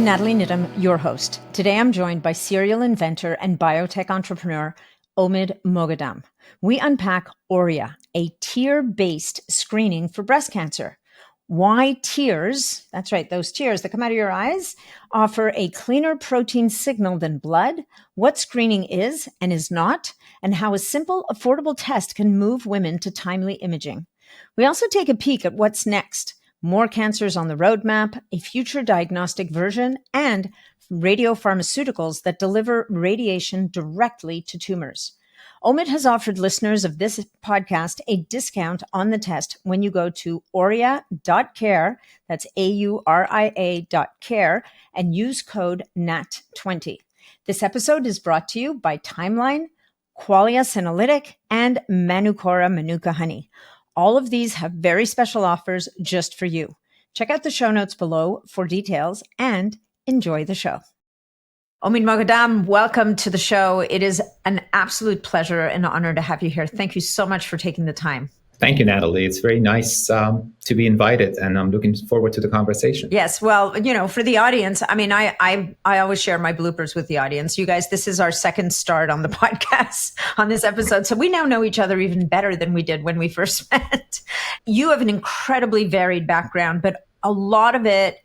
Natalie Nidham, your host. Today I'm joined by serial inventor and biotech entrepreneur Omid Moghadam. We unpack Auria, a tear-based screening for breast cancer. Why tears, that's right, those tears that come out of your eyes, offer a cleaner protein signal than blood, what screening is and is not, and how a simple, affordable test can move women to timely imaging. We also take a peek at what's next. More cancers on the roadmap, a future diagnostic version, and radiopharmaceuticals that deliver radiation directly to tumors. Omid has offered listeners of this podcast a discount on the test when you go to auria.care, that's AURIA.care, and use code NAT20. This episode is brought to you by Timeline, Qualia Senolytic, and Manukora Manuka Honey. All of these have very special offers just for you. Check out the show notes below for details and enjoy the show. Omid Moghadam, welcome to the show. It is an absolute pleasure and honor to have you here. Thank you so much for taking the time. Thank you, Natalie. It's very nice to be invited, and I'm looking forward to the conversation. Yes. Well, you know, for the audience, I mean, I always share my bloopers with the audience. You guys, this is our second start on the podcast on this episode. So we now know each other even better than we did when we first met. You have an incredibly varied background, but a lot of it,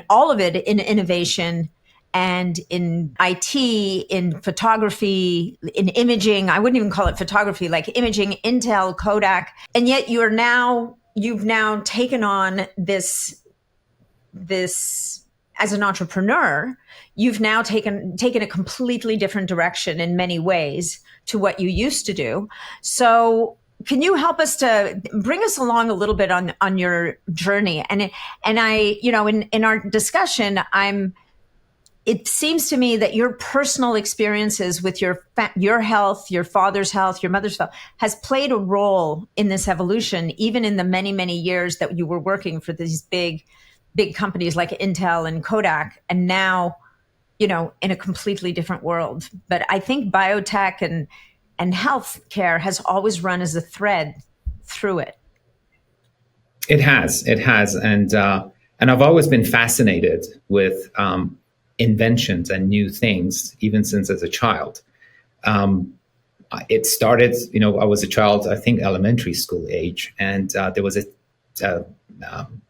all of it in innovation and in IT, in photography, in imaging. I wouldn't even call it photography, like imaging, Intel, Kodak. And yet you've now taken on this as an entrepreneur, you've now taken a completely different direction in many ways to what you used to do. So can you help us to bring us along a little bit on your journey? And I, you know, in our discussion, it seems to me that your personal experiences with your health, your father's health, your mother's health has played a role in this evolution, even in the many, many years that you were working for these big companies like Intel and Kodak, and now, you know, in a completely different world. But I think biotech and healthcare has always run as a thread through it. It has, and I've always been fascinated with inventions and new things, even since as a child. It started, you know, I was a child, I think elementary school age, and there was a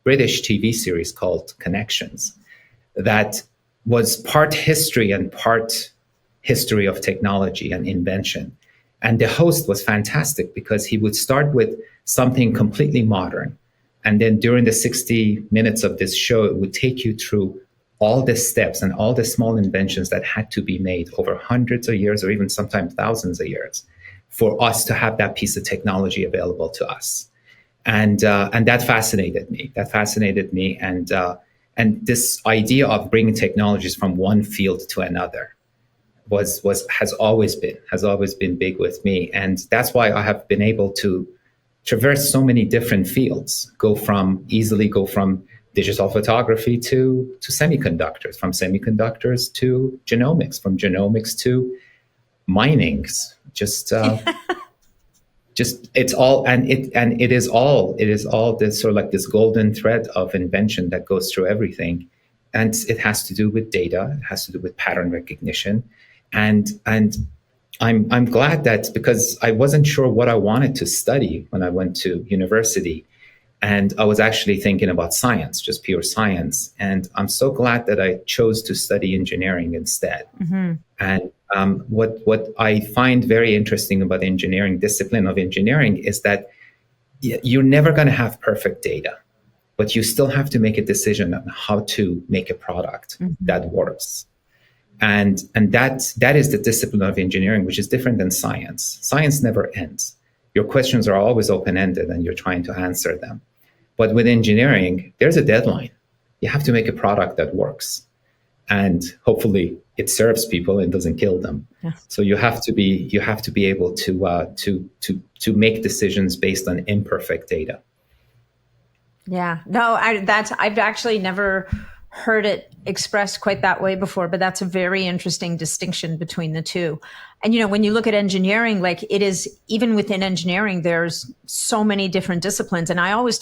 British TV series called Connections that was part history and part history of technology and invention. And the host was fantastic because he would start with something completely modern. And then during the 60 minutes of this show, it would take you through all the steps and all the small inventions that had to be made over hundreds of years or even sometimes thousands of years for us to have that piece of technology available to us. And that fascinated me. And this idea of bringing technologies from one field to another has always been big with me. And that's why I have been able to traverse so many different fields, go from digital photography to semiconductors, from semiconductors to genomics, from genomics to minings. It's all, and it is all this sort of like this golden thread of invention that goes through everything. And it has to do with data, it has to do with pattern recognition. And I'm glad that, because I wasn't sure what I wanted to study when I went to university. And I was actually thinking about science, just pure science. And I'm so glad that I chose to study engineering instead. Mm-hmm. And what I find very interesting about the engineering discipline of engineering is that you're never going to have perfect data, but you still have to make a decision on how to make a product that works. And that is the discipline of engineering, which is different than science. Science never ends. Your questions are always open-ended and you're trying to answer them. But with engineering, there's a deadline. You have to make a product that works. And hopefully it serves people and doesn't kill them. Yeah. So you have to be able to make decisions based on imperfect data. Yeah. No, I've actually never heard it expressed quite that way before, but that's a very interesting distinction between the two. And, when you look at engineering, like it is, even within engineering, there's so many different disciplines. And I always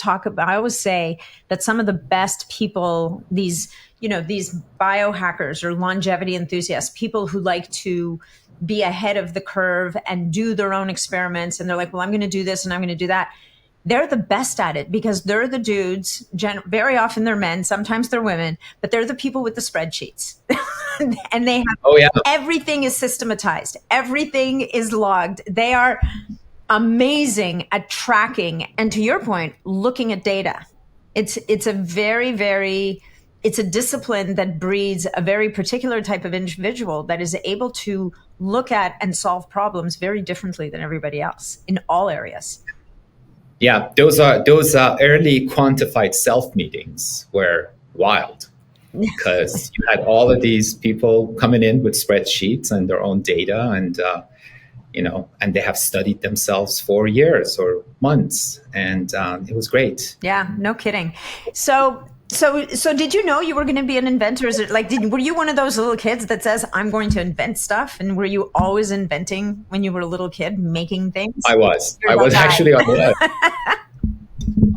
say that some of the best people, these biohackers or longevity enthusiasts, people who like to be ahead of the curve and do their own experiments. And they're like, well, I'm going to do this and I'm going to do that. They're the best at it because they're the dudes. Very often they're men, sometimes they're women, but they're the people with the spreadsheets. And they have, everything is systematized. Everything is logged. They are amazing at tracking. And to your point, looking at data. It's a very, very, it's a discipline that breeds a very particular type of individual that is able to look at and solve problems very differently than everybody else in all areas. Yeah, those early quantified self meetings were wild because you had all of these people coming in with spreadsheets and their own data, and and they have studied themselves for years or months, and it was great. Yeah, no kidding. So did you know you were going to be an inventor? Is it like, were you one of those little kids that says, I'm going to invent stuff? And were you always inventing when you were a little kid, making things? I was actually on that.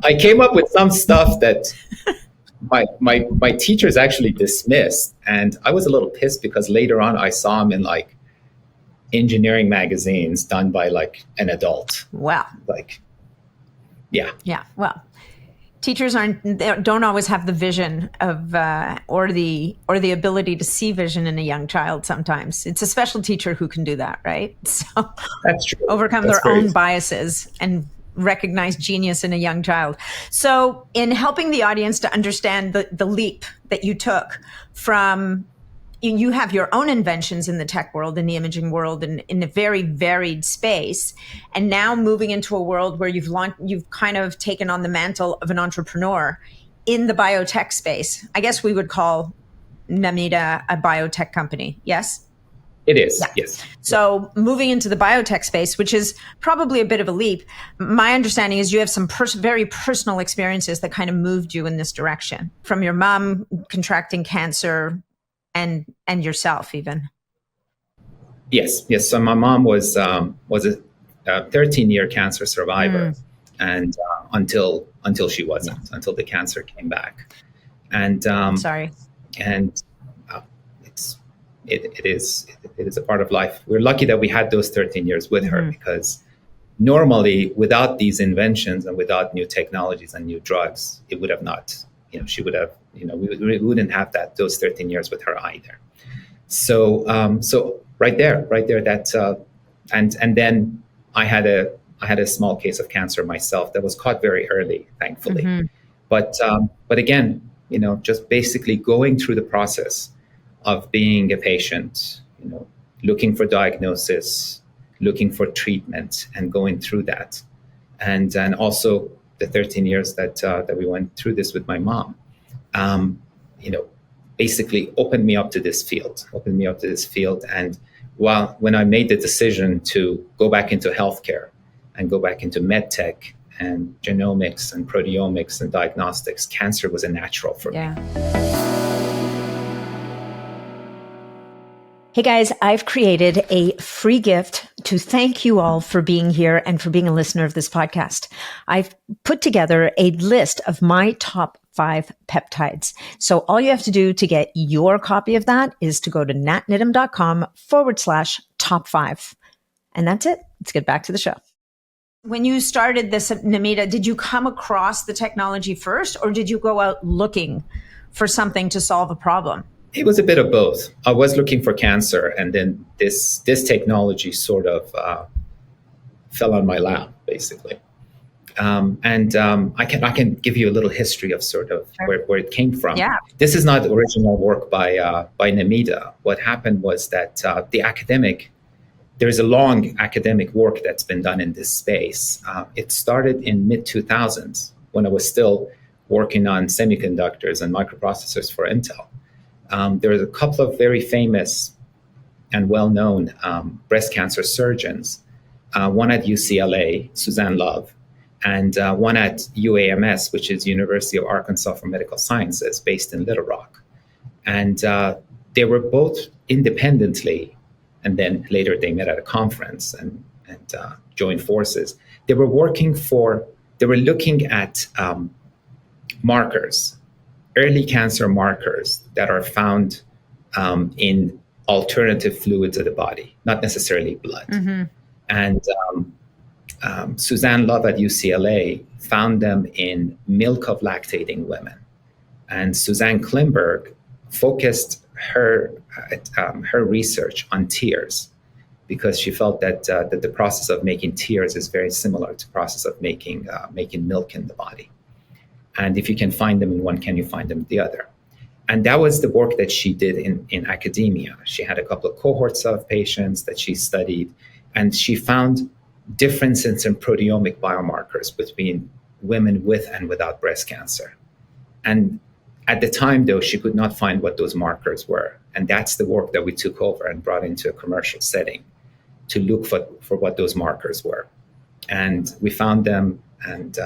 I came up with some stuff that my teachers actually dismissed. And I was a little pissed because later on I saw them in like engineering magazines done by like an adult. Wow. Like, yeah. Yeah. Well, teachers don't always have the vision of or the ability to see vision in a young child. Sometimes it's a special teacher who can do that, right? So that's true. Overcome their own biases and recognize genius in a young child. So in helping the audience to understand the leap that you took from, you have your own inventions in the tech world, in the imaging world, and in a very varied space. And now moving into a world where you've kind of taken on the mantle of an entrepreneur in the biotech space. I guess we would call Namita a biotech company. Yes? It is, yeah. Yes. So moving into the biotech space, which is probably a bit of a leap, my understanding is you have some very personal experiences that kind of moved you in this direction, from your mom contracting cancer and yourself even. Yes. So my mom was a 13-year cancer survivor, and until she wasn't, until the cancer came back. And sorry. And it is a part of life. We're lucky that we had those 13 years with her, because normally without these inventions and without new technologies and new drugs, it would have not, she would have, we wouldn't have those 13 years with her either. So right there, that, and then I had a small case of cancer myself that was caught very early, thankfully. But again, just basically going through the process of being a patient, looking for diagnosis, looking for treatment, and going through that, and also the 13 years that we went through this with my mom, basically opened me up to this field. And when I made the decision to go back into healthcare and go back into medtech and genomics and proteomics and diagnostics, cancer was a natural for me. Hey guys, I've created a free gift to thank you all for being here and for being a listener of this podcast. I've put together a list of my top 5 peptides. So all you have to do to get your copy of that is to go to natnidham.com/top 5. And that's it. Let's get back to the show. When you started this, Namita, did you come across the technology first, or did you go out looking for something to solve a problem? It was a bit of both. I was looking for cancer, and then this technology sort of fell on my lap, basically. I can give you a little history of sort of where it came from. Yeah. This is not original work by Namita. What happened was that there's a long academic work that's been done in this space. It started in mid-2000s when I was still working on semiconductors and microprocessors for Intel. There's a couple of very famous and well-known breast cancer surgeons, one at UCLA, Suzanne Love, and one at UAMS, which is University of Arkansas for Medical Sciences, based in Little Rock. And they were both independently, and then later they met at a conference and joined forces. They were looking at markers, early cancer markers that are found in alternative fluids of the body, not necessarily blood. And Suzanne Love at UCLA found them in milk of lactating women. And Suzanne Klimberg focused her research on tears because she felt that the process of making tears is very similar to the process of making milk in the body. And if you can find them in one, can you find them in the other? And that was the work that she did in academia. She had a couple of cohorts of patients that she studied, and she found differences in proteomic biomarkers between women with and without breast cancer. And at the time, though, she could not find what those markers were. And that's the work that we took over and brought into a commercial setting to look for what those markers were. And we found them, and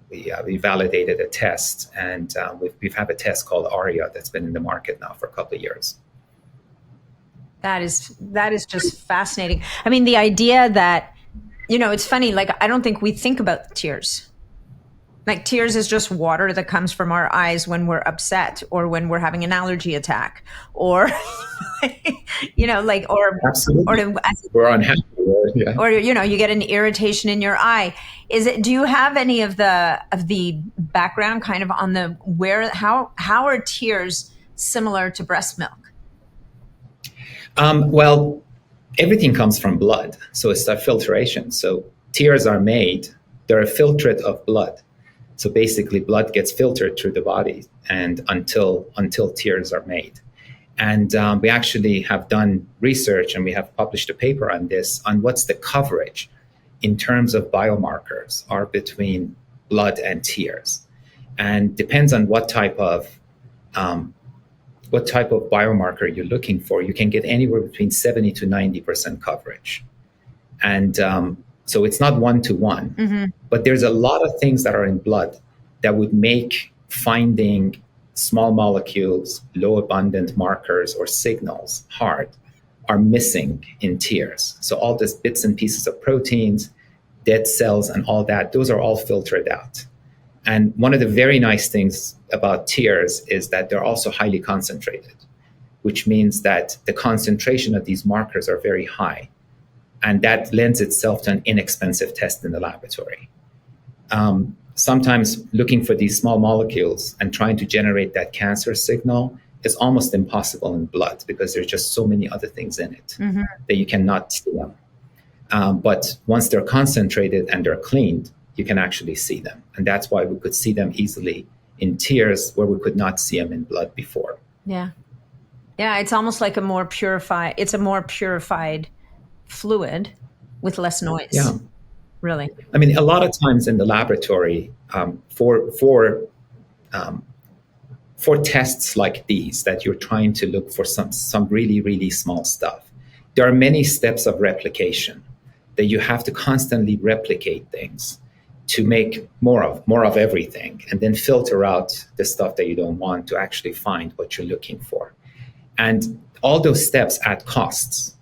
we validated a test. And we have a test called Auria that's been in the market now for a couple of years. That is just fascinating. I mean, the idea that, it's funny, like, I don't think we think about tears. Like, tears is just water that comes from our eyes when we're upset or when we're having an allergy attack, or, or, absolutely. Or we're unhappy. Yeah. Or, you get an irritation in your eye. Do you have any of the background kind of on how are tears similar to breast milk? Well, everything comes from blood. So it's that filtration. So tears are made, they're a filtrate of blood. So basically blood gets filtered through the body and until tears are made. And we actually have done research, and we have published a paper on this, on what's the coverage in terms of biomarkers are between blood and tears. And depends on what type of biomarker you're looking for. You can get anywhere between 70 to 90% coverage. And so it's not one-to-one, but there's a lot of things that are in blood that would make finding small molecules, low abundant markers or signals are missing in tears. So all these bits and pieces of proteins, dead cells, and all that, those are all filtered out. And one of the very nice things about tears is that they're also highly concentrated, which means that the concentration of these markers are very high. And that lends itself to an inexpensive test in the laboratory. Sometimes looking for these small molecules and trying to generate that cancer signal is almost impossible in blood because there's just so many other things in it that you cannot see them. But once they're concentrated and they're cleaned, you can actually see them. And that's why we could see them easily in tears where we could not see them in blood before. Yeah. Yeah, it's almost like a more purified fluid with less noise. Yeah. Really. I mean, a lot of times in the laboratory, for tests like these that you're trying to look for some really, really small stuff, there are many steps of replication that you have to constantly replicate things to make more of everything, and then filter out the stuff that you don't want to actually find what you're looking for. And all those steps add costs.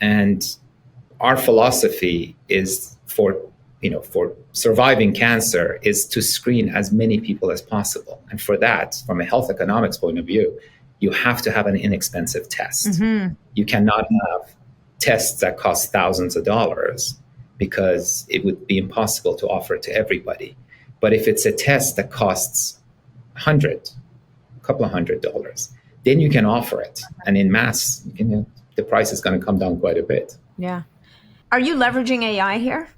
And our philosophy is for surviving cancer is to screen as many people as possible. And for that, from a health economics point of view, you have to have an inexpensive test. You cannot have tests that cost thousands of dollars because it would be impossible to offer to everybody. But if it's a test that costs a couple of $100, then you can offer it. And in mass, the price is going to come down quite a bit. Yeah. Are you leveraging AI here?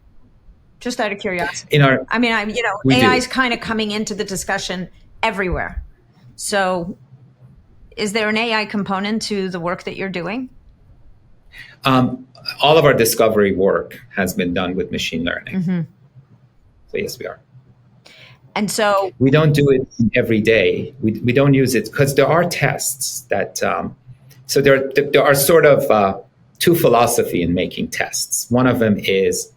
Just out of curiosity. AI is kind of coming into the discussion everywhere. So is there an AI component to the work that you're doing? All of our discovery work has been done with machine learning. So yes, we are. And so we don't do it every day. We don't use it because there are tests that. So there are sort of two philosophy in making tests. One of them is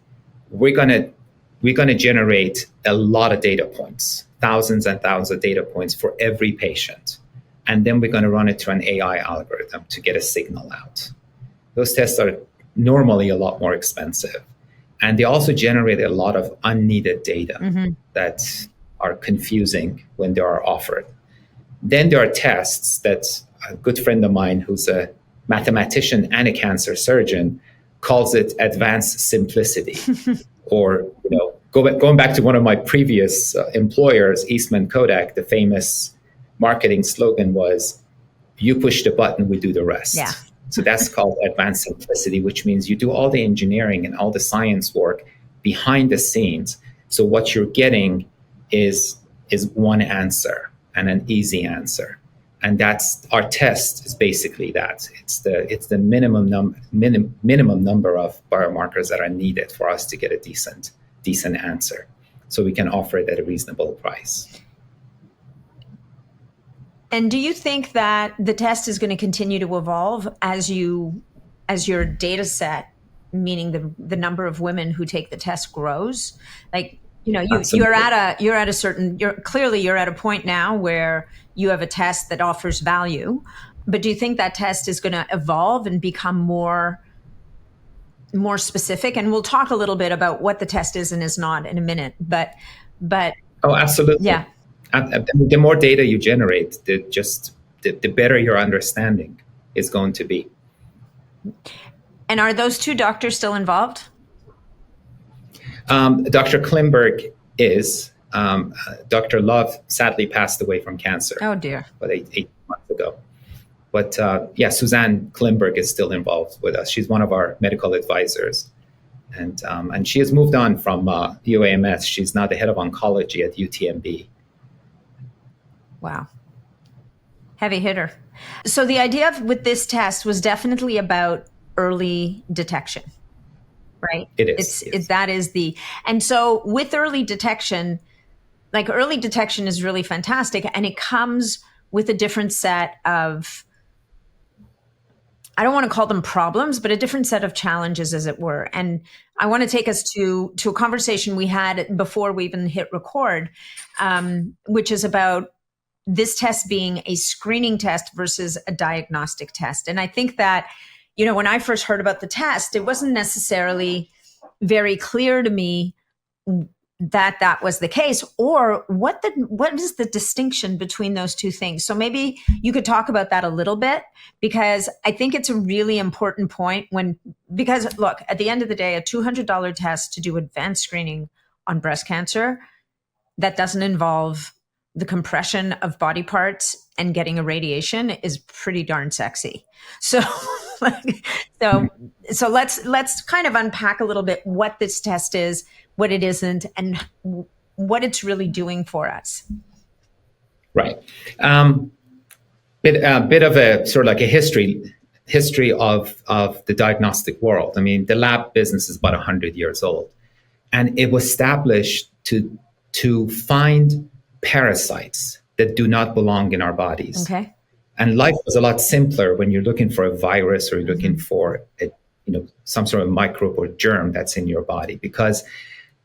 we're gonna generate a lot of data points, thousands and thousands of data points for every patient, and then we're going to run it through an AI algorithm to get a signal out. Those tests are normally a lot more expensive. And they also generate a lot of unneeded data that are confusing when they are offered. Then there are tests that a good friend of mine who's a mathematician and a cancer surgeon calls it advanced simplicity. Or, going back to one of my previous employers, Eastman Kodak, the famous marketing slogan was, "You push the button, we do the rest." Yeah. So that's called advanced simplicity, which means you do all the engineering and all the science work behind the scenes. So what you're getting is one answer and an easy answer. And that's our test is basically that. It's the minimum number of biomarkers that are needed for us to get a decent answer. So we can offer it at a reasonable price. And do you think that the test is going to continue to evolve as your data set, meaning the number of women who take the test, grows? Like, you're at a point now where you have a test that offers value, but do you think that test is going to evolve and become more specific? And we'll talk a little bit about what the test is and is not in a minute, but oh, absolutely. Yeah. The more data you generate, the better your understanding is going to be. And are those two doctors still involved? Dr. Klimberg is. Dr. Love sadly passed away from cancer. Oh, dear. About 8 months ago. But Suzanne Klimberg is still involved with us. She's one of our medical advisors. And she has moved on from UAMS. She's now the head of oncology at UTMB. Wow. Heavy hitter. So the idea with this test was definitely about early detection, right? It is. And so with early detection is really fantastic. And it comes with a different set of, I don't want to call them problems, but a different set of challenges, as it were. And I want to take us to a conversation we had before we even hit record, which is about this test being a screening test versus a diagnostic test. And I think that, when I first heard about the test, it wasn't necessarily very clear to me that was the case, or what is the distinction between those two things. So maybe you could talk about that a little bit, because I think it's a really important point because look, at the end of the day, a $200 test to do advanced screening on breast cancer, that doesn't involve the compression of body parts and getting irradiation, is pretty darn sexy. So let's kind of unpack a little bit what this test is, what it isn't, and what it's really doing for us. Right. Bit of a sort of like a history of the diagnostic world. I mean, the lab business is about 100 years old, and it was established to find parasites that do not belong in our bodies. Okay. And life was a lot simpler when you're looking for a virus or you're looking for some sort of microbe or germ that's in your body, because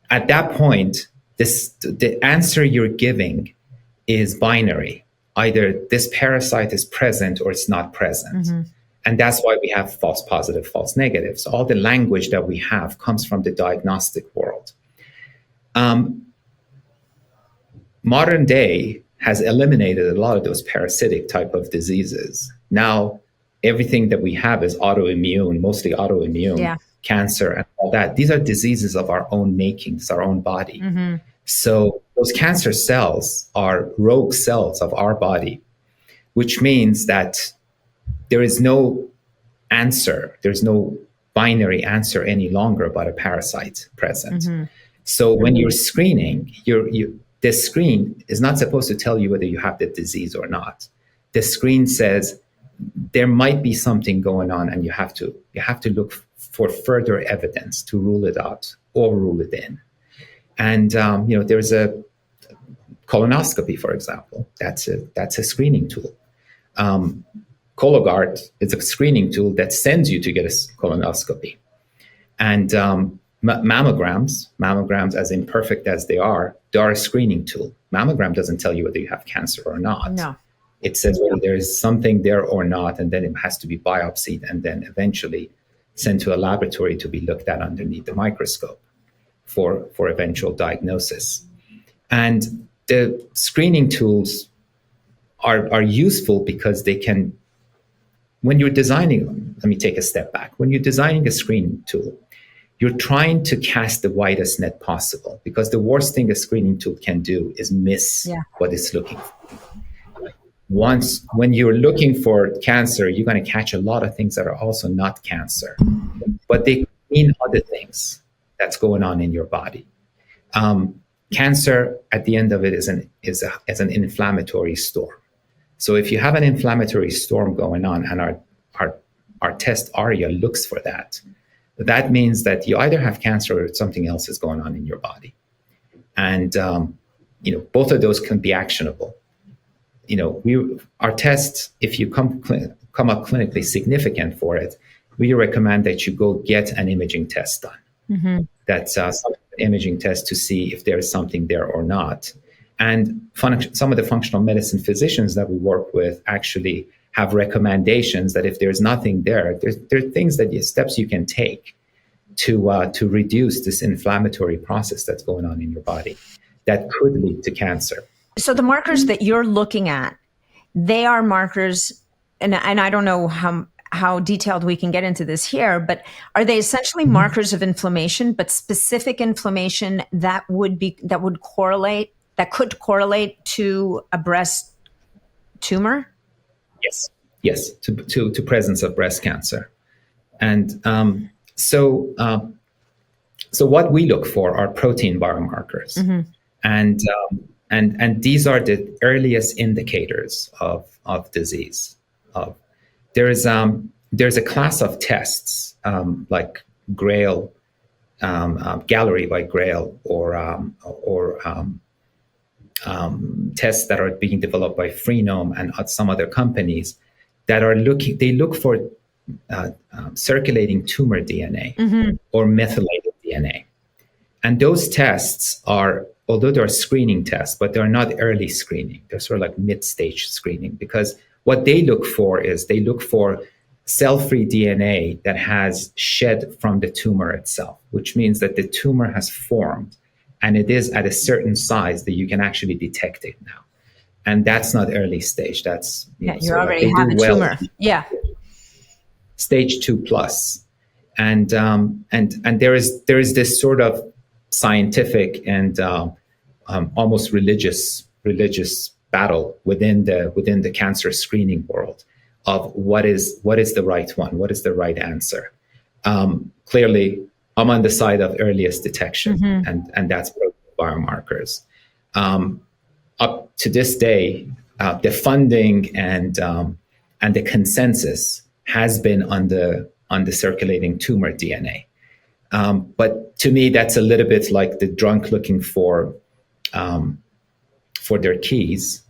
at that point, the answer you're giving is binary. Either this parasite is present or it's not present. Mm-hmm. And that's why we have false positive, false negative. So all the language that we have comes from the diagnostic world. Modern day has eliminated a lot of those parasitic type of diseases. Now, everything that we have is autoimmune, mostly autoimmune, cancer and all that. These are diseases of our own making, it's our own body. Mm-hmm. So those cancer cells are rogue cells of our body, which means that there is no answer, there's no binary answer any longer about a parasite present. Mm-hmm. So when you're screening, the screen is not supposed to tell you whether you have the disease or not. The screen says there might be something going on, and you have to look for further evidence to rule it out or rule it in. And there's a colonoscopy, for example. That's a screening tool. Cologuard is a screening tool that sends you to get a colonoscopy. And mammograms, as imperfect as they are a screening tool. Mammogram doesn't tell you whether you have cancer or not. No. It says whether there is something there or not, and then it has to be biopsied and then eventually sent to a laboratory to be looked at underneath the microscope for eventual diagnosis. And the screening tools are useful because they can, when you're designing them, let me take a step back. When you're designing a screening tool, you're trying to cast the widest net possible, because the worst thing a screening tool can do is miss what it's looking for. When you're looking for cancer, you're going to catch a lot of things that are also not cancer, but they mean other things that's going on in your body. Cancer, at the end of it, is an inflammatory storm. So if you have an inflammatory storm going on, and our test ARIA looks for that, that means that you either have cancer or something else is going on in your body. And both of those can be actionable. Our tests, if you come up clinically significant for it, we recommend that you go get an imaging test done. Mm-hmm. That's an imaging test to see if there is something there or not. And some of the functional medicine physicians that we work with actually have recommendations that if there's nothing there, there are things steps you can take to reduce this inflammatory process that's going on in your body that could lead to cancer. So the markers that you're looking at, they are markers, and I don't know how detailed we can get into this here, but are they essentially markers of inflammation, but specific inflammation that could correlate to a breast tumor? Yes, to presence of breast cancer. And so what we look for are protein biomarkers. Mm-hmm. And these are the earliest indicators of disease. There's a class of tests like Grail, Gallery by Grail, or tests that are being developed by Freenome and some other companies that look for circulating tumor DNA, mm-hmm. or methylated DNA. And those tests are, although they're screening tests, but they're not early screening. They're sort of like mid-stage screening, because what they look for cell-free DNA that has shed from the tumor itself, which means that the tumor has formed and it is at a certain size that you can actually detect it now. And that's not early stage. That's you already have a tumor. Yeah. Stage 2+. And there is this sort of scientific and almost religious battle within the cancer screening world of what is the right one, what is the right answer. Clearly, I'm on the side of earliest detection, mm-hmm. and that's biomarkers. Up to this day, the funding and the consensus has been on the circulating tumor DNA. But to me, that's a little bit like the drunk looking for their keys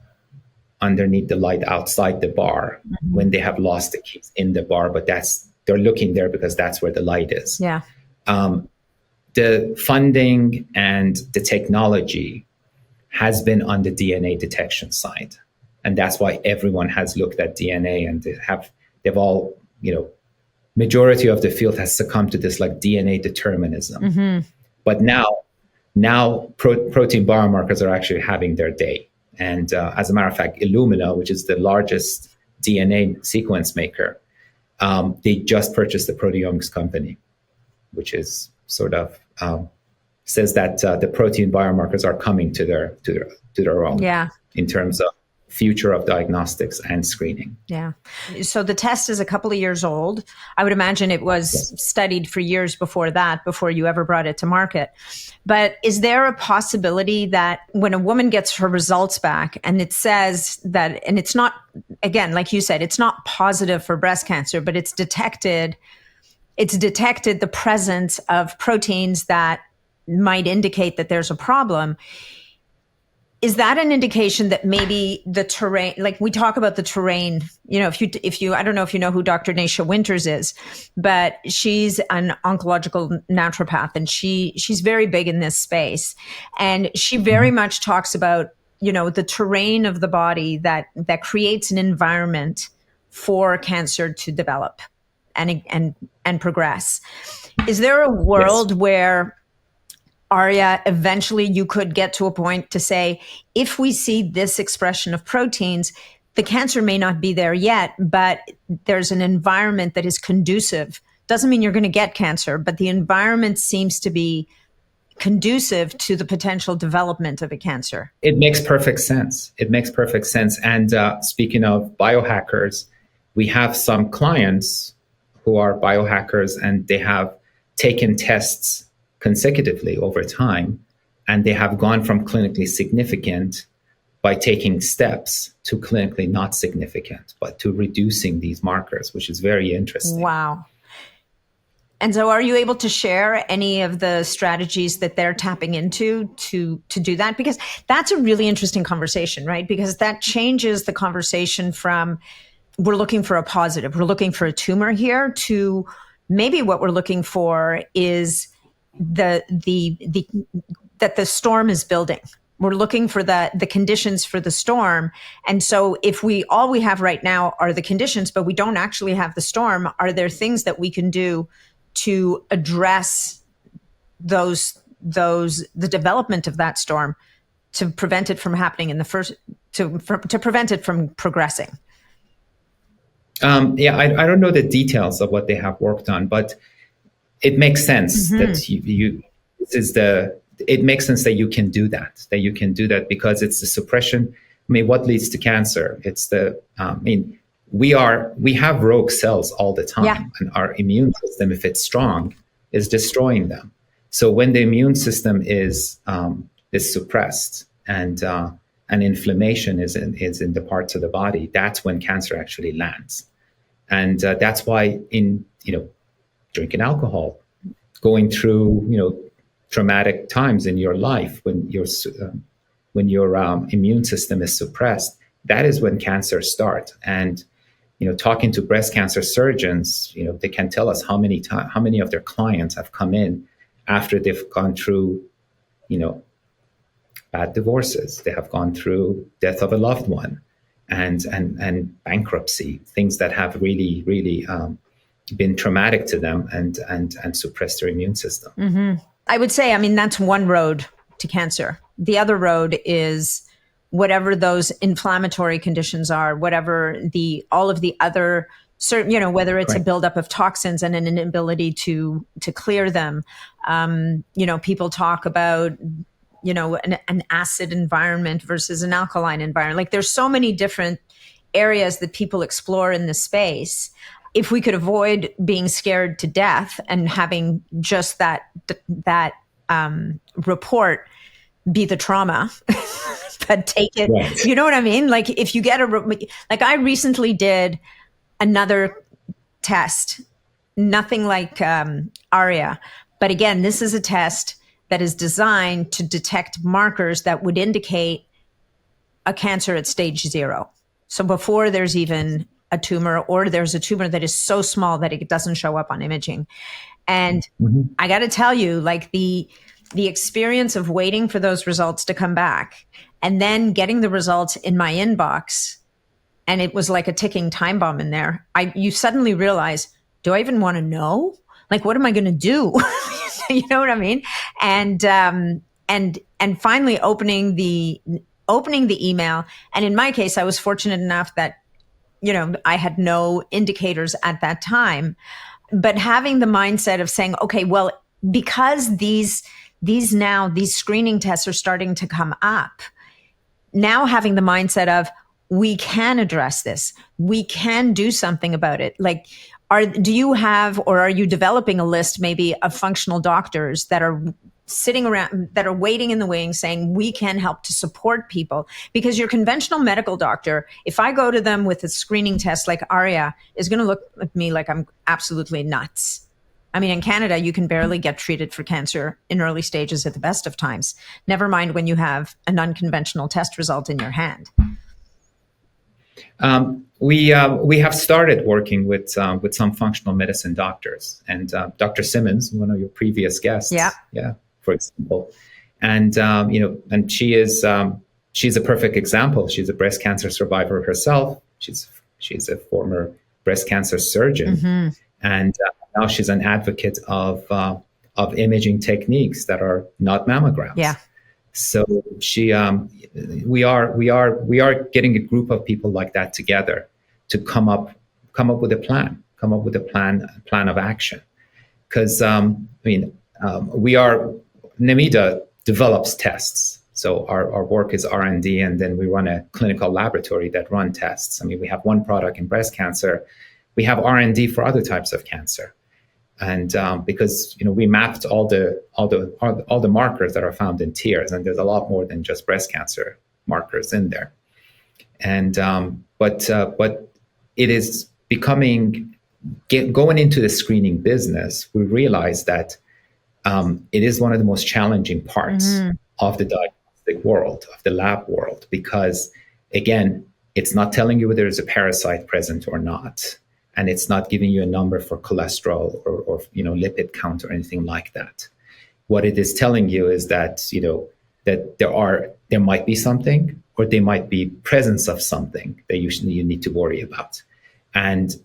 underneath the light outside the bar, mm-hmm. when they have lost the keys in the bar, but they're looking there because that's where the light is. Yeah. The funding and the technology has been on the DNA detection side. And that's why everyone has looked at DNA, and they've all, majority of the field has succumbed to this like DNA determinism. Mm-hmm. But now protein biomarkers are actually having their day. And as a matter of fact, Illumina, which is the largest DNA sequence maker, they just purchased the proteomics company, which is sort of says that the protein biomarkers are coming to their own, in terms of future of diagnostics and screening. Yeah. So the test is a couple of years old. I would imagine it was studied for years before that, before you ever brought it to market. But is there a possibility that when a woman gets her results back and it says that, and it's not, again, like you said, it's not positive for breast cancer, but it's detected the presence of proteins that might indicate that there's a problem? Is that an indication that maybe the terrain, like we talk about the terrain, if you, I don't know if you know who Dr. Naisha Winters is, but she's an oncological naturopath, and she's very big in this space. And she very much talks about the terrain of the body that creates an environment for cancer to develop and progress. Is there a world where Auria, eventually you could get to a point to say, if we see this expression of proteins, the cancer may not be there yet, but there's an environment that is conducive. Doesn't mean you're going to get cancer, but the environment seems to be conducive to the potential development of a cancer. It makes perfect sense. It makes perfect sense. And speaking of biohackers, we have some clients who are biohackers, and they have taken tests consecutively over time, and they have gone from clinically significant by taking steps to clinically not significant, but to reducing these markers, which is very interesting. Wow. And so are you able to share any of the strategies that they're tapping into to do that? Because that's a really interesting conversation, right? Because that changes the conversation from we're looking for a positive, we're looking for a tumor here, to maybe what we're looking for is that the storm is building. We're looking for the conditions for the storm. And so if all we have right now are the conditions, but we don't actually have the storm, are there things that we can do to address the development of that storm, to prevent it from happening to prevent it from progressing? I don't know the details of what they have worked on, but it makes sense that it makes sense that you can do that, because it's the suppression. I mean, what leads to cancer? It's we have rogue cells all the time, and our immune system, if it's strong, is destroying them. So when the immune system is suppressed and inflammation is in the parts of the body, that's when cancer actually lands. And that's why drinking alcohol, going through traumatic times in your life when your immune system is suppressed, that is when cancers start. And talking to breast cancer surgeons, they can tell us how many of their clients have come in after they've gone through bad divorces, they have gone through death of a loved one, and bankruptcy, things that have really been traumatic to them and suppressed their immune system. Mm-hmm. I would say, that's one road to cancer. The other road is whatever those inflammatory conditions are, whatever all of the other certain, whether it's a buildup of toxins and an inability to clear them. People talk about, an acid environment versus an alkaline environment. Like, there's so many different areas that people explore in this space. If we could avoid being scared to death and having just that report be the trauma, but take it, right. You know what I mean? Like, if you get like I recently did another test, nothing like Auria, but again, this is a test that is designed to detect markers that would indicate a cancer at stage 0. So before there's even a tumor, or there's a tumor that is so small that it doesn't show up on imaging. And I got to tell you, like, the experience of waiting for those results to come back and then getting the results in my inbox, and it was like a ticking time bomb in there. You suddenly realize, do I even want to know? Like, what am I going to do? You know what I mean? And finally opening the email. And in my case, I was fortunate enough that, I had no indicators at that time, but having the mindset of saying, okay, well, because these screening tests are starting to come up, now having the mindset of, we can address this, we can do something about it. Like, do you have, or are you developing a list maybe of functional doctors that are sitting around, that are waiting in the wings, saying, we can help to support people? Because your conventional medical doctor, if I go to them with a screening test like Auria, is going to look at me like I'm absolutely nuts. I mean, in Canada, you can barely get treated for cancer in early stages at the best of times. Never mind when you have an unconventional test result in your hand. We have started working with some functional medicine doctors, and Dr. Simmons, one of your previous guests, for example, and and she is she's a perfect example. She's a breast cancer survivor herself. She's a former breast cancer surgeon, Mm-hmm. and now she's an advocate of imaging techniques that are not mammograms. Yeah. So we are getting a group of people like that together to come up with a plan of action. Because Nemida develops tests. So our work is R&D, and then we run a clinical laboratory that run tests. I mean, we have one product in breast cancer. We have R&D for other types of cancer. And because we mapped all the markers that are found in tears, and there's a lot more than just breast cancer markers in there. And but it is becoming going into the screening business. We realize that it is one of the most challenging parts of the diagnostic world, of the lab world, because again, it's not telling you whether there's a parasite present or not. And it's not giving you a number for cholesterol or lipid count or anything like that. What it is telling you is that that there might be something, or there might be presence of something that you need to worry about, and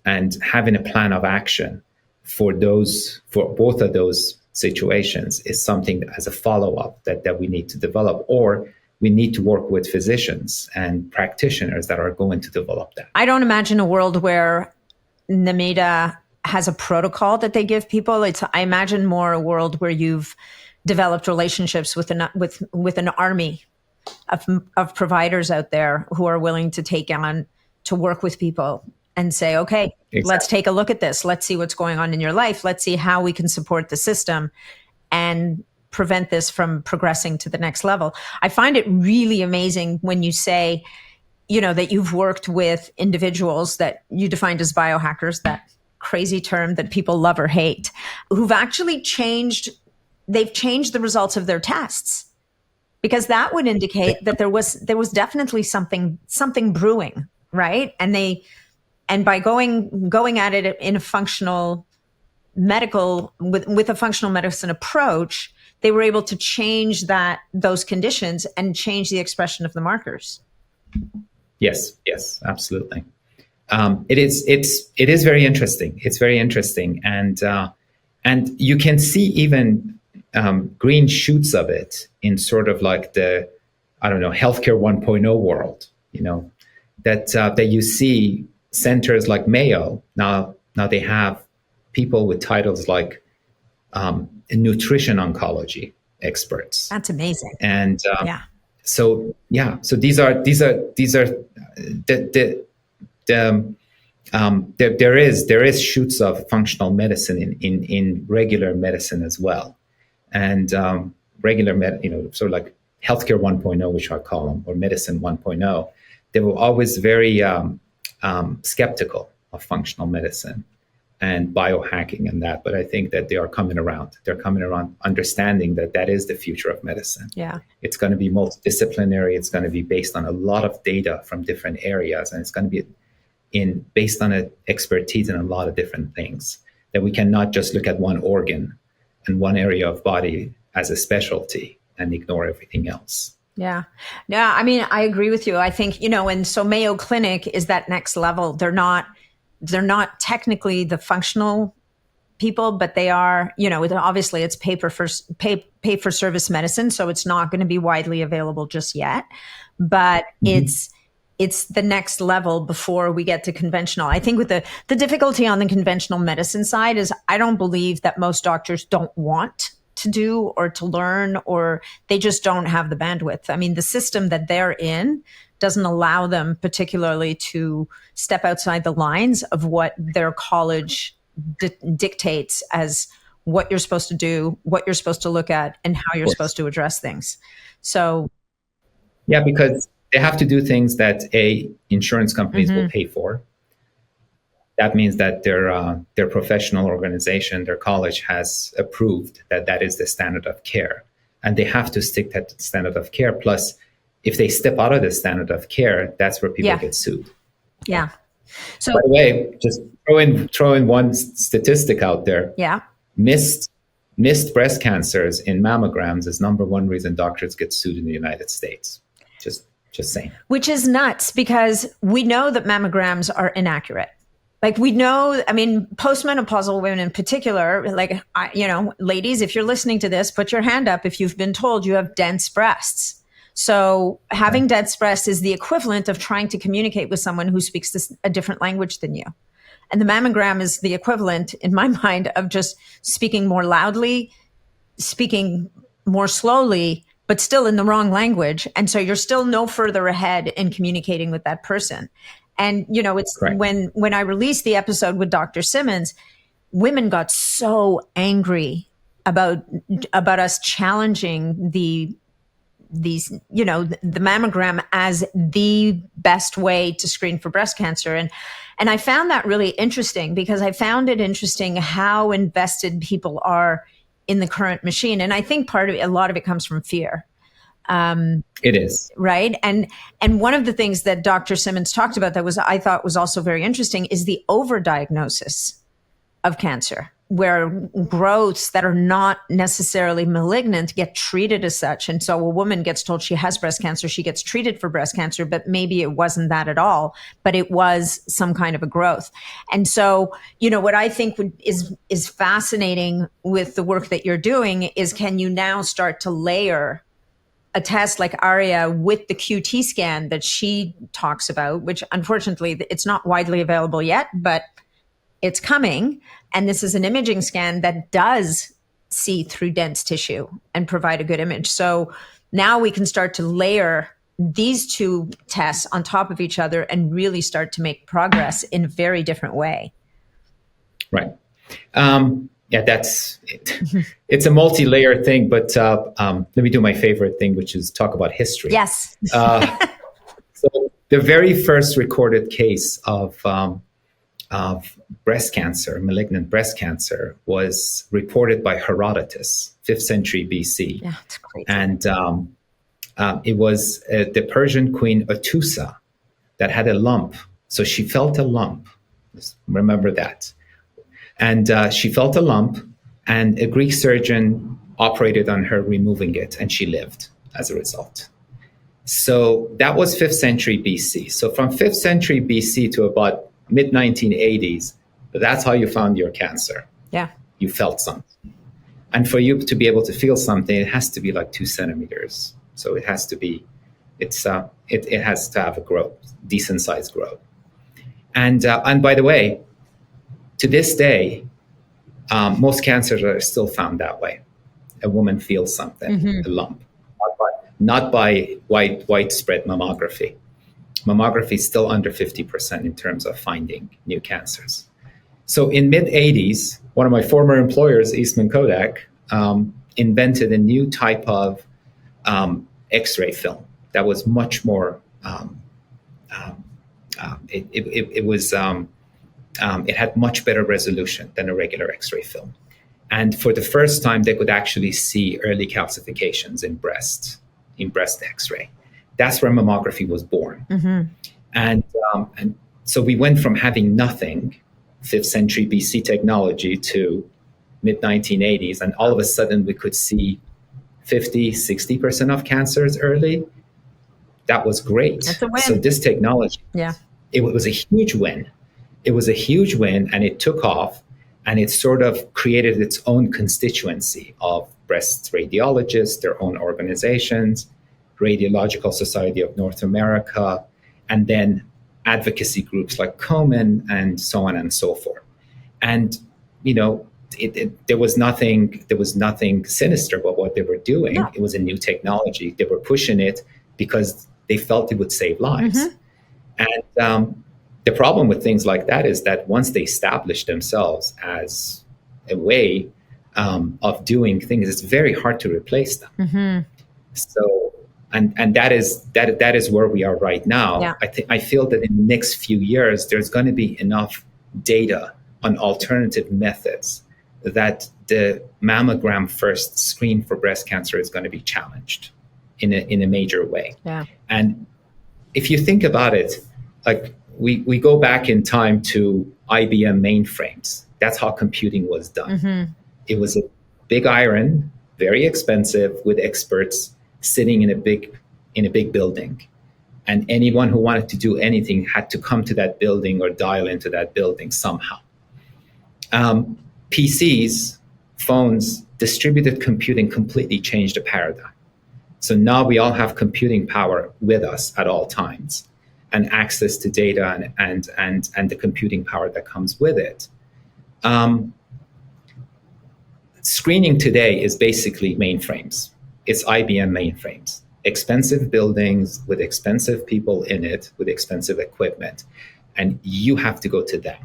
having a plan of action for both of those situations is something as a follow-up that we need to develop, or we need to work with physicians and practitioners that are going to develop that. I don't imagine a world where Nemida has a protocol that they give people. I imagine more a world where you've developed relationships with an army of providers out there who are willing to take on to work with people and say, okay, exactly. Let's take a look at this. Let's see what's going on in your life. Let's see how we can support the system and prevent this from progressing to the next level. I find it really amazing when you say, that you've worked with individuals that you defined as biohackers, that crazy term that people love or hate, who've actually changed the results of their tests, because that would indicate that there was definitely something brewing, right? And by going at it in a functional medical with a functional medicine approach, they were able to change those conditions and change the expression of the markers. Yes, absolutely. It is very interesting. It's very interesting, and you can see even green shoots of it in sort of like the healthcare 1.0 world. That you see centers like Mayo now they have people with titles like nutrition oncology experts. That's amazing. And yeah. So these are there is shoots of functional medicine in regular medicine as well, and sort of like healthcare 1.0, which I call them, or medicine 1.0. They were always very skeptical of functional medicine and biohacking and that, but I think that they are coming around. They're coming around, understanding that is the future of medicine. Yeah, it's going to be multidisciplinary. It's going to be based on a lot of data from different areas, and it's going to be based on an expertise in a lot of different things. That we cannot just look at one organ and one area of body as a specialty and ignore everything else. Yeah. I mean, I agree with you. I think and so Mayo Clinic is that next level. They're not technically the functional people, but they are, obviously it's pay for service medicine. So it's not going to be widely available just yet, but it's the next level before we get to conventional. I think with the difficulty on the conventional medicine side is I don't believe that most doctors don't want to do or to learn, or they just don't have the bandwidth. I mean, the system that they're in doesn't allow them particularly to step outside the lines of what their college dictates as what you're supposed to do, what you're supposed to look at, and how you're supposed to address things. So, yeah, because they have to do things that insurance companies will pay for. That means that their professional organization, their college, has approved that is the standard of care, and they have to stick to that standard of care. Plus, if they step out of the standard of care, that's where people get sued. Yeah. So, by the way, just throw in one statistic out there. Yeah. Missed breast cancers in mammograms is number one reason doctors get sued in the United States. Just Just saying. Which is nuts, because we know that mammograms are inaccurate. Like, we know, I mean, postmenopausal women in particular, like, ladies, if you're listening to this, put your hand up if you've been told you have dense breasts. So having dense breasts is the equivalent of trying to communicate with someone who speaks a different language than you. And the mammogram is the equivalent, in my mind, of just speaking more loudly, speaking more slowly, but still in the wrong language. And so you're still no further ahead in communicating with that person. And, it's Correct. when I released the episode with Dr. Simmons, women got so angry about us challenging the mammogram as the best way to screen for breast cancer. And I found that really interesting, because I found it interesting how invested people are in the current machine. And I think a lot of it comes from fear. It is. Right. And one of the things that Dr. Simmons talked about that I thought was also very interesting is the overdiagnosis of cancer, where growths that are not necessarily malignant get treated as such. And so a woman gets told she has breast cancer, she gets treated for breast cancer, but maybe it wasn't that at all, but it was some kind of a growth. And so, what I think is fascinating with the work that you're doing is, can you now start to layer a test like ARIA with the QT scan that she talks about, which unfortunately it's not widely available yet, but it's coming. And this is an imaging scan that does see through dense tissue and provide a good image. So now we can start to layer these two tests on top of each other and really start to make progress in a very different way. Right. That's it. It's a multi-layer thing, but let me do my favorite thing, which is talk about history. Yes. So the very first recorded case of breast cancer, malignant breast cancer, was reported by Herodotus, 5th century BC. Yeah, it's crazy. And it was the Persian queen Atusa that had a lump. So she felt a lump. Just remember that. And she felt a lump, and a Greek surgeon operated on her, removing it, and she lived as a result. So that was 5th century BC. So from 5th century BC to about mid-1980s, that's how you found your cancer. Yeah. You felt something. And for you to be able to feel something, it has to be like 2 centimeters. So it has to be, it has to have a growth, decent sized growth. And by the way, to this day, most cancers are still found that way. A woman feels something, a lump, not by widespread mammography. Mammography is still under 50% in terms of finding new cancers. So in mid-80s, one of my former employers, Eastman Kodak, invented a new type of X-ray film that was much more. It had much better resolution than a regular X-ray film. And for the first time, they could actually see early calcifications in breast X-ray. That's where mammography was born. And so we went from having nothing, 5th century BC technology, to mid-1980s, and all of a sudden we could see 50, 60% of cancers early. That was great. That's a win. So this technology, it was a huge win. It was a huge win, and it took off, and it sort of created its own constituency of breast radiologists, their own organizations, Radiological Society of North America, and then advocacy groups like Komen, and so on and so forth. And, there was nothing sinister about what they were doing. No. It was a new technology. They were pushing it because they felt it would save lives. And the problem with things like that is that once they establish themselves as a way of doing things, it's very hard to replace them. So, and that is where we are right now. Yeah. I feel that in the next few years, there's going to be enough data on alternative methods that the mammogram first screen for breast cancer is going to be challenged in a major way. Yeah. And if you think about it, like we go back in time to IBM mainframes. That's how computing was done. It was a big iron, very expensive, with experts sitting in a big building. And anyone who wanted to do anything had to come to that building or dial into that building somehow. PCs, phones, distributed computing completely changed the paradigm. So now we all have computing power with us at all times, and access to data and the computing power that comes with it. Screening today is basically mainframes. It's IBM mainframes. Expensive buildings with expensive people in it, with expensive equipment. And you have to go to them,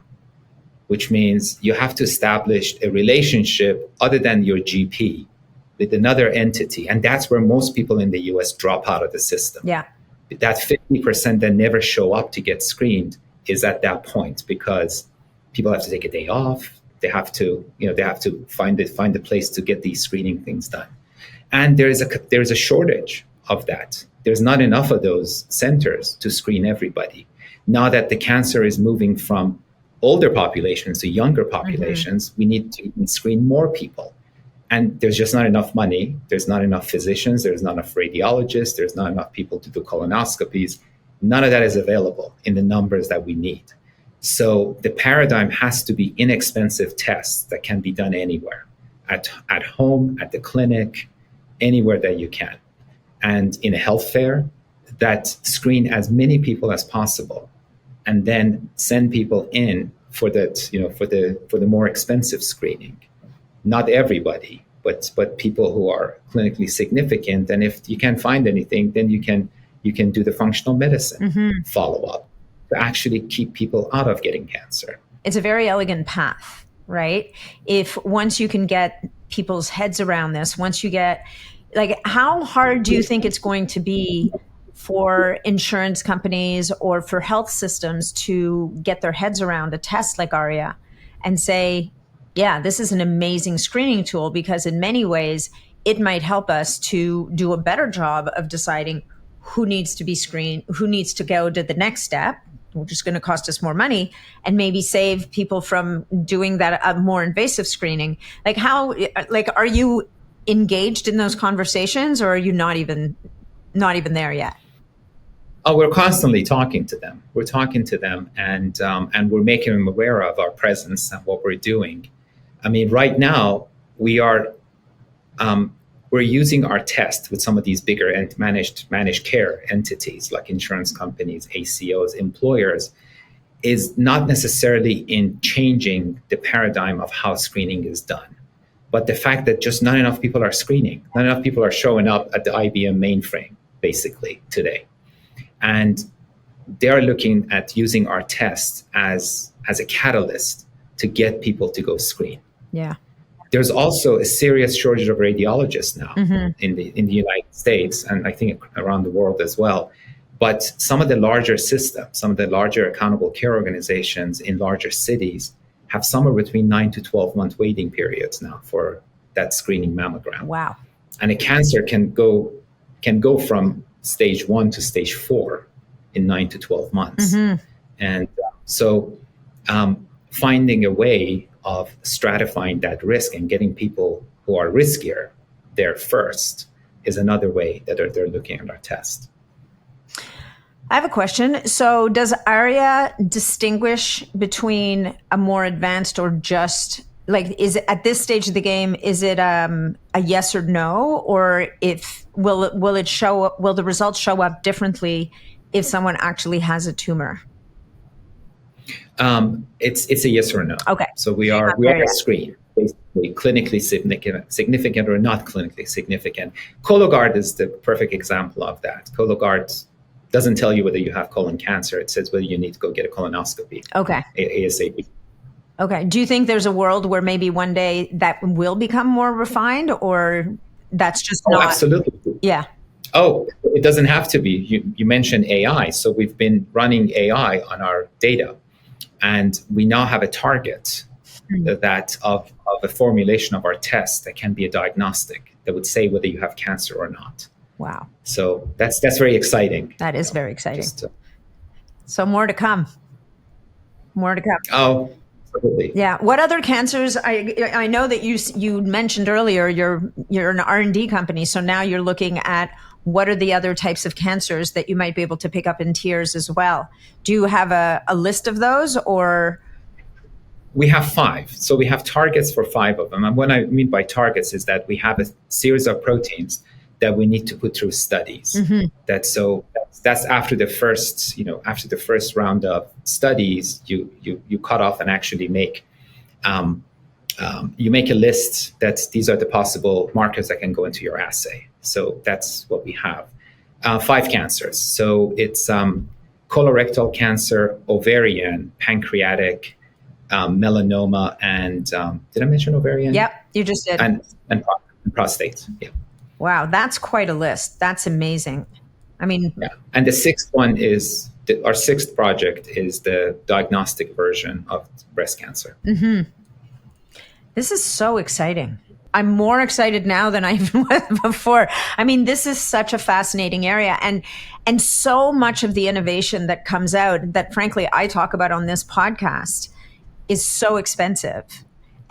which means you have to establish a relationship other than your GP with another entity. And that's where most people in the US drop out of the system. Yeah. That 50% that never show up to get screened is at that point, because people have to take a day off. They have to find a place to get these screening things done. And there's a shortage of that. There's not enough of those centers to screen everybody. Now that the cancer is moving from older populations to younger populations, we need to screen more people. And there's just not enough money. There's not enough physicians. There's not enough radiologists. There's not enough people to do colonoscopies. None of that is available in the numbers that we need. So the paradigm has to be inexpensive tests that can be done anywhere, at home, at the clinic, anywhere that you can. And in a health fair, that screen as many people as possible, and then send people in for the more expensive screening. Not everybody, but people who are clinically significant. And if you can't find anything, then you can do the functional medicine follow-up to actually keep people out of getting cancer. It's a very elegant path, right? If once you can get people's heads around this, once you get, like, how hard do you think it's going to be for insurance companies or for health systems to get their heads around a test like ARIA and say, yeah, this is an amazing screening tool, because in many ways it might help us to do a better job of deciding who needs to be screened, who needs to go to the next step, which is going to cost us more money, and maybe save people from doing that more invasive screening. Are you engaged in those conversations, or are you not even there yet? Oh, we're constantly talking to them. We're talking to them, and we're making them aware of our presence and what we're doing. I mean, right now we're using our test with some of these bigger and managed care entities like insurance companies, ACOs, employers, is not necessarily in changing the paradigm of how screening is done, but the fact that just not enough people are screening, not enough people are showing up at the IBM mainframe basically today. And they're looking at using our test as a catalyst to get people to go screen. Yeah. There's also a serious shortage of radiologists now in the United States, and I think around the world as well. But some of the larger systems, some of the larger accountable care organizations in larger cities have somewhere between 9 to 12 month waiting periods now for that screening mammogram. Wow. And a cancer can go from stage 1 to stage 4 in 9 to 12 months. And so finding a way of stratifying that risk and getting people who are riskier there first is another way that they're looking at our test. I have a question. So does ARIA distinguish between a more advanced or just, like, is it, at this stage of the game, is it a yes or no, or will the results show up differently if someone actually has a tumor? It's a yes or no. Okay. So we are a screen, basically clinically significant or not clinically significant. Cologuard is the perfect example of that. Cologuard doesn't tell you whether you have colon cancer. It says whether you need to go get a colonoscopy. Okay. ASAP. Okay. Do you think there's a world where maybe one day that will become more refined, or that's just not? Absolutely. Yeah. Oh, it doesn't have to be. You mentioned AI. So we've been running AI on our data, and we now have a target that of a formulation of our test that can be a diagnostic that would say whether you have cancer or not. Wow. So that's very exciting. That is very exciting. So more to come. More to come. Oh, absolutely. Yeah. What other cancers? I know that you mentioned earlier you're an R&D company, so now you're looking at what are the other types of cancers that you might be able to pick up in tiers as well? Do you have a list of those, or? We have 5. So we have targets for 5 of them. And what I mean by targets is that we have a series of proteins that we need to put through studies. Mm-hmm. That's after the first round of studies, you cut off and actually make you make a list that these are the possible markers that can go into your assay. So that's what we have. 5 cancers. So it's colorectal cancer, ovarian, pancreatic, melanoma, and did I mention ovarian? Yep, you just did. And prostate. Yeah. Wow, that's quite a list. That's amazing. I mean, yeah. And the 6th one is our 6th project is the diagnostic version of breast cancer. Mm-hmm. This is so exciting. I'm more excited now than I even was before. I mean, this is such a fascinating area, and so much of the innovation that comes out that, frankly, I talk about on this podcast is so expensive.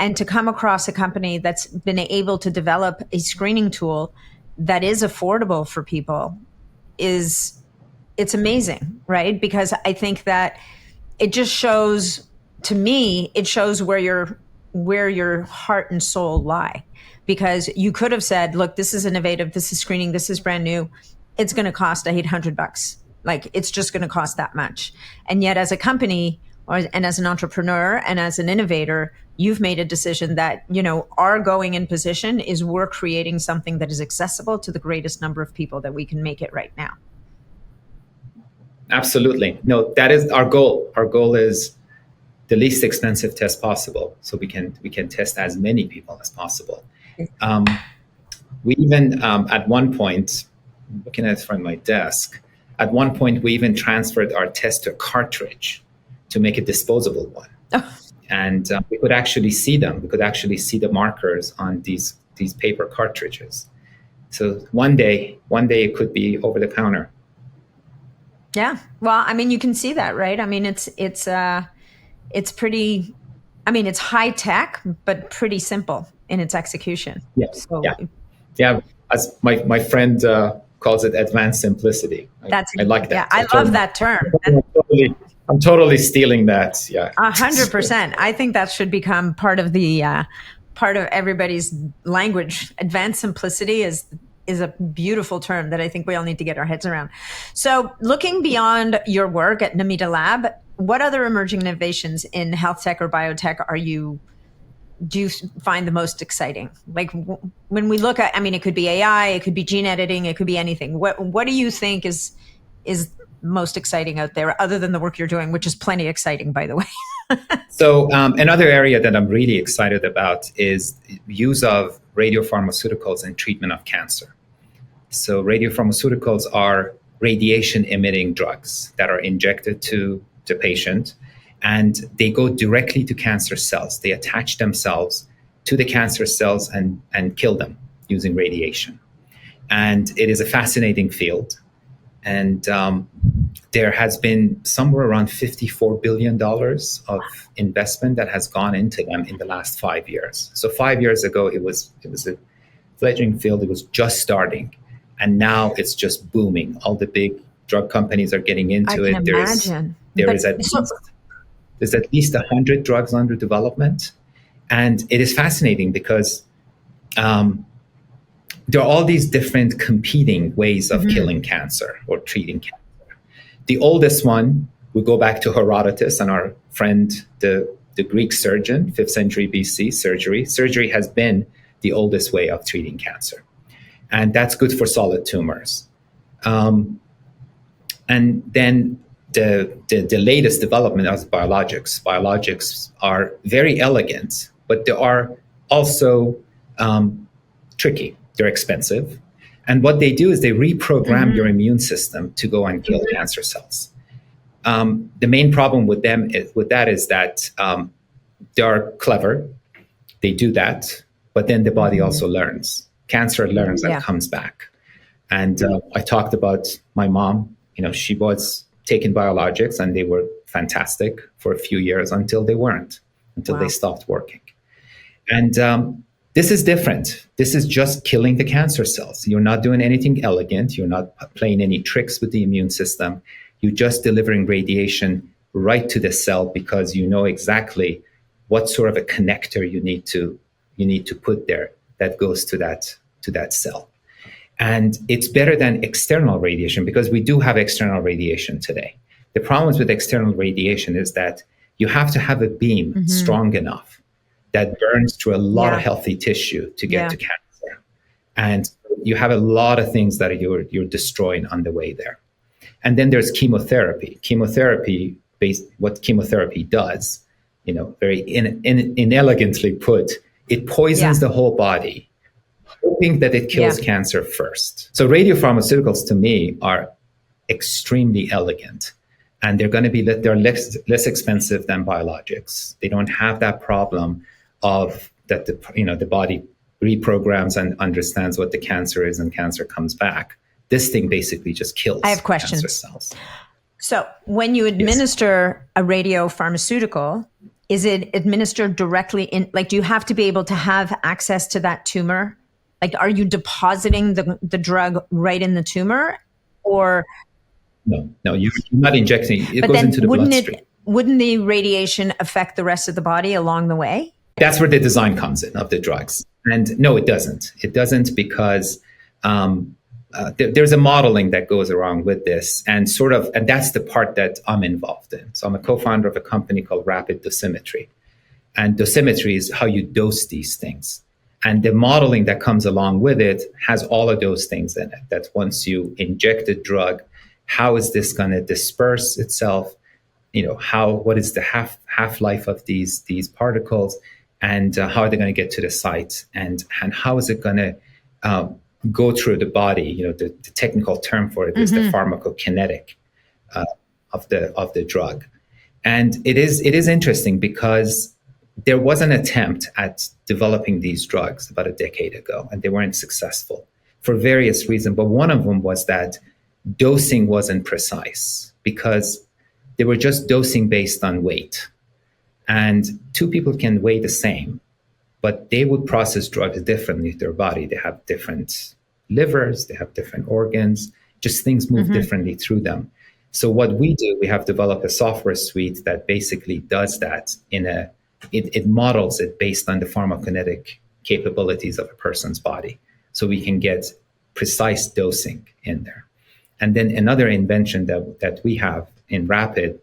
And to come across a company that's been able to develop a screening tool that is affordable for people it's amazing, right? Because I think that it just shows, to me, it shows where your heart and soul lie. Because you could have said, look, this is innovative, this is screening, this is brand new. It's going to cost $800. Like, it's just going to cost that much. And yet as a company, and as an entrepreneur and as an innovator, you've made a decision that, our going in position is we're creating something that is accessible to the greatest number of people that we can make it right now. Absolutely. No, that is our goal. Our goal is the least expensive test possible, so we can test as many people as possible. We even at one point, looking at it from my desk, at one point we even transferred our test to a cartridge to make a disposable one. Oh. And we could actually see them. We could actually see the markers on these paper cartridges. So one day it could be over the counter. Yeah. Well, I mean, you can see that, right? I mean, it's pretty, I mean, it's high tech, but pretty simple in its execution. Yeah. So, yeah. As my friend calls it, advanced simplicity. I like that. Yeah, I love that term. I'm totally stealing that. Yeah, 100%. I think that should become part of everybody's language. Advanced simplicity is a beautiful term that I think we all need to get our heads around. So, looking beyond your work at Namita Lab, what other emerging innovations in health tech or biotech do you find the most exciting? Like, when we look at, I mean, it could be AI, it could be gene editing, it could be anything. What do you think is most exciting out there, other than the work you're doing, which is plenty exciting, by the way? So another area that I'm really excited about is use of radiopharmaceuticals in treatment of cancer. So radiopharmaceuticals are radiation emitting drugs that are injected to the patient, and they go directly to cancer cells. They attach themselves to the cancer cells and kill them using radiation. And it is a fascinating field. And there has been somewhere around $54 billion of investment that has gone into them in the last 5 years. So 5 years ago, it was a fledgling field. It was just starting. And now it's just booming. All the big drug companies are getting into it. There's at least 100 drugs under development. And it is fascinating because there are all these different competing ways of killing cancer or treating cancer. The oldest one, we go back to Herodotus and our friend, the Greek surgeon, 5th century BC, surgery. Surgery has been the oldest way of treating cancer. And that's good for solid tumors. And then the latest development is biologics. Biologics are very elegant, but they are also tricky. They're expensive. And what they do is they reprogram your immune system to go and kill cancer cells. The main problem with that is that they are clever. They do that, but then the body also learns. Cancer learns and comes back. And I talked about my mom. She was taking biologics and they were fantastic for a few years until they weren't, until they stopped working. And This is different. This is just killing the cancer cells. You're not doing anything elegant. You're not playing any tricks with the immune system. You're just delivering radiation right to the cell because you know exactly what sort of a connector you need to put there that goes to that cell. And it's better than external radiation because we do have external radiation today. The problems with external radiation is that you have to have a beam strong enough that burns through a lot of healthy tissue to get to cancer. And you have a lot of things that you're destroying on the way there. And then there's chemotherapy. What chemotherapy does, very inelegantly put, it poisons the whole body, hoping that it kills cancer first. So radiopharmaceuticals to me are extremely elegant. And they're less expensive than biologics. They don't have that problem of that the body reprograms and understands what the cancer is and cancer comes back. This thing basically just kills I have questions. cancer cells. So when you administer a radiopharmaceutical, is it administered directly in, like, do you have to be able to have access to that tumor? Like, are you depositing the drug right in the tumor, or? No, you're not injecting. It goes into the bloodstream. Wouldn't the radiation affect the rest of the body along the way? That's where the design comes in of the drugs. And no, it doesn't. It doesn't because there's a modeling that goes around with this, and that's the part that I'm involved in. So I'm a co-founder of a company called Rapid Dosimetry, and dosimetry is how you dose these things. And the modeling that comes along with it has all of those things in it. That once you inject a drug, how is this going to disperse itself? What is the half-life of these particles, and how are they going to get to the site, and how is it going to go through the body? The technical term for it is the pharmacokinetic of the drug. And it is interesting because there was an attempt at developing these drugs about a decade ago, and they weren't successful for various reasons. But one of them was that dosing wasn't precise because they were just dosing based on weight. And two people can weigh the same, but they would process drugs differently in their body. They have different livers, they have different organs, just things move differently through them. So what we do, we have developed a software suite that basically does that it models it based on the pharmacokinetic capabilities of a person's body. So we can get precise dosing in there. And then another invention that we have in Rapid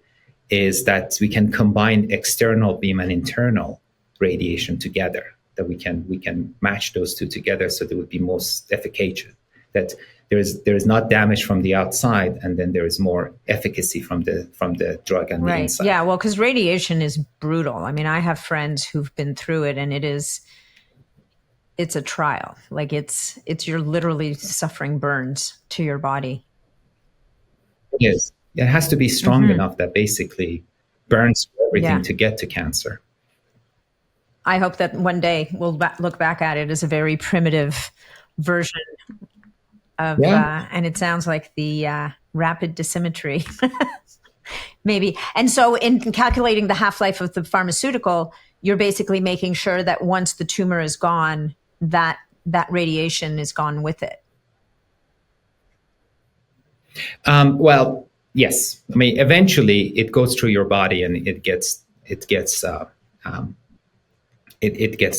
is that we can combine external beam and internal radiation together, that we can match those two together so they would be most efficacious, that there is not damage from the outside, and then there is more efficacy from the drug on the inside. Yeah, well, because radiation is brutal. I mean, I have friends who've been through it, and it's a trial. Like it's you're literally suffering burns to your body. Yes, it has to be strong enough that basically burns everything to get to cancer. I hope that one day we'll look back at it as a very primitive version of, and it sounds like the rapid dosimetry, maybe. And so in calculating the half-life of the pharmaceutical, you're basically making sure that once the tumor is gone, that radiation is gone with it. Well, yes. I mean, eventually it goes through your body and it gets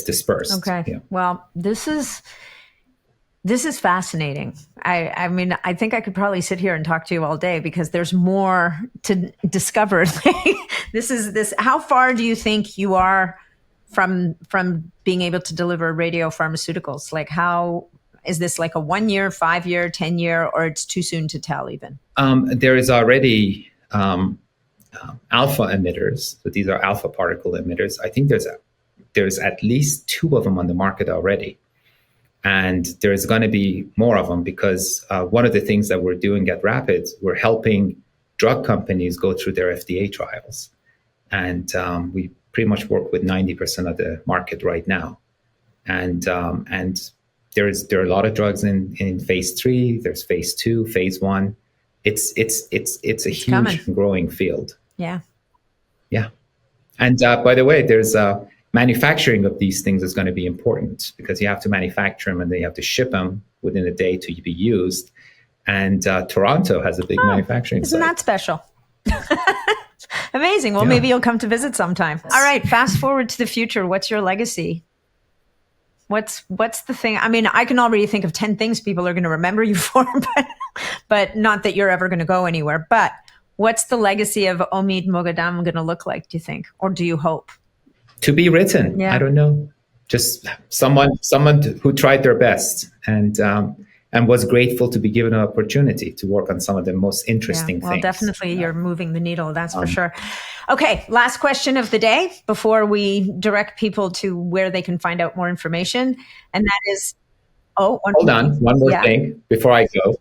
dispersed. Okay. Yeah. Well, this is fascinating. I mean, I think I could probably sit here and talk to you all day because there's more to discover. How far do you think you are from being able to deliver radiopharmaceuticals? Like, how is this, like a 1 year, 5 year, 10 year, or it's too soon to tell even? There is already alpha emitters. So these are alpha particle emitters. I think there's at least 2 of them on the market already. And there's going to be more of them because one of the things that we're doing at Rapid, we're helping drug companies go through their FDA trials. And we pretty much work with 90% of the market right now. And there are a lot of drugs in phase 3, there's phase 2, phase 1. It's a huge coming. growing field. Yeah. Yeah. And by the way, there's manufacturing of these things is going to be important because you have to manufacture them and then you have to ship them within a day to be used. And Toronto has a big manufacturing Isn't site. that special? Amazing. Well, maybe you'll come to visit sometime. All right. Fast forward to the future. What's your legacy? What's the thing? I mean, I can already think of 10 things people are going to remember you for, but not that you're ever going to go anywhere. But what's the legacy of Omid Moghadam going to look like, do you think? Or do you hope? To be written. Yeah. I don't know. Just someone who tried their best and was grateful to be given an opportunity to work on some of the most interesting things. Definitely you're moving the needle, that's for sure. Okay, last question of the day before we direct people to where they can find out more information. And that is, hold on, one more thing before I go.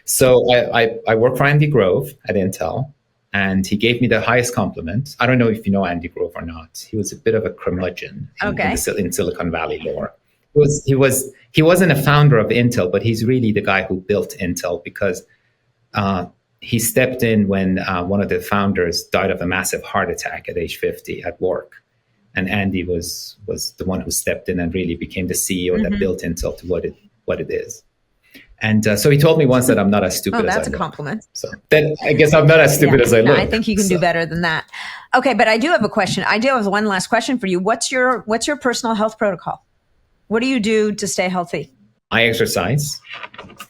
So I work for Andy Grove at Intel, and he gave me the highest compliment. I don't know if you know Andy Grove or not. He was a bit of a curmudgeon in Silicon Valley lore. He wasn't a founder of Intel, but he's really the guy who built Intel because he stepped in when one of the founders died of a massive heart attack at age 50 at work. And Andy was the one who stepped in and really became the CEO that built Intel to what it is. And so he told me once that I'm not as stupid as I look. That's a compliment. So then I guess I'm not as stupid as I look. I think you can do better than that. Okay, but I do have a question. I do have one last question for you. What's your personal health protocol? What do you do to stay healthy? I exercise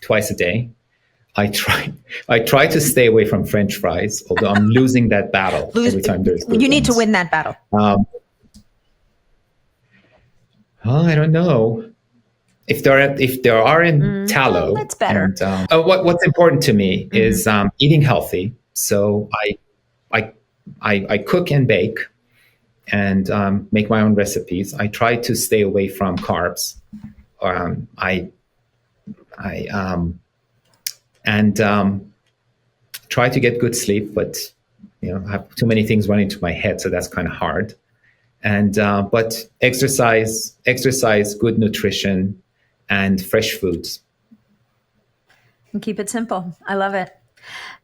twice a day. I try to stay away from French fries, although I'm losing that battle every time there's good You need to win that battle. I don't know. If there are in tallow, that's better. And, what's important to me is eating healthy. So I cook and bake and make my own recipes. I try to stay away from carbs. Try to get good sleep, but I have too many things running through my head, so that's kind of hard. And but exercise, good nutrition, and fresh foods. And keep it simple. I love it.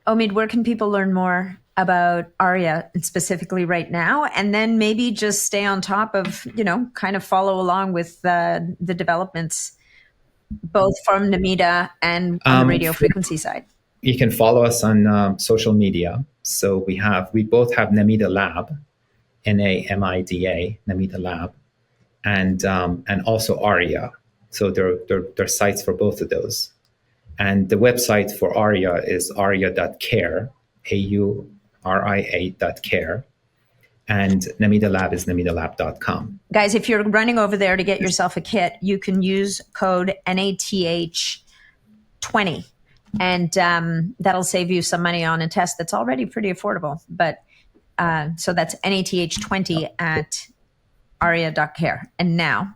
Omid, where can people learn more about ARIA specifically right now? And then maybe just stay on top of, kind of follow along with the developments, both from Namita and on the radio frequency side. You can follow us on social media. So we both have Namita Lab, NAMIDA, Namita Lab, and also ARIA. So there are sites for both of those. And the website for ARIA is auria.care, AURIA.care. And Namita Lab is namitalab.com. Guys, if you're running over there to get yourself a kit, you can use code NATH20. And that'll save you some money on a test that's already pretty affordable. But so that's NATH20 at auria.care. And now,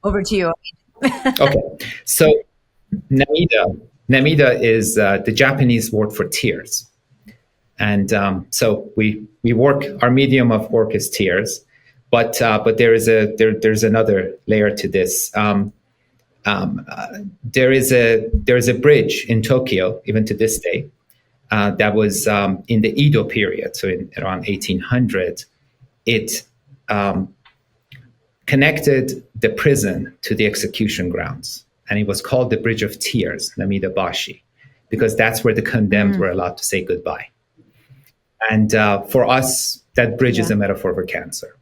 over to you. Okay. So Namita is the Japanese word for tears. And so we work, our medium of work is tears, but there's another layer to this. There is a bridge in Tokyo, even to this day, that was in the Edo period, so around 1800. It connected the prison to the execution grounds, and it was called the Bridge of Tears, Namita Bashi, because that's where the condemned were allowed to say goodbye. And for us, that bridge is a metaphor for cancer.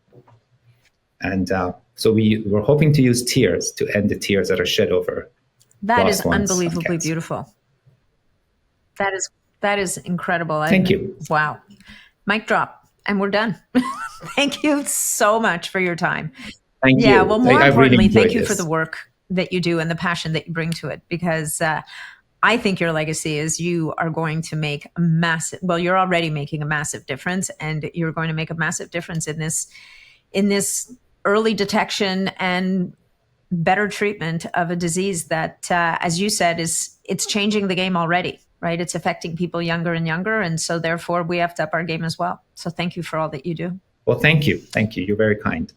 And so we were hoping to use tears to end the tears that are shed over. That is unbelievably beautiful. That is incredible. Thank you. Wow. Mic drop. And we're done. Thank you so much for your time. Thank you. Yeah, well, more importantly, really thank you for the work that you do and the passion that you bring to it, because I think your legacy is you are going to make a massive, well, you're already making a massive difference, and you're going to make a massive difference in this early detection and better treatment of a disease that, as you said, it's changing the game already, right? It's affecting people younger and younger. And so therefore we have to up our game as well. So thank you for all that you do. Well, thank you. Thank you. You're very kind.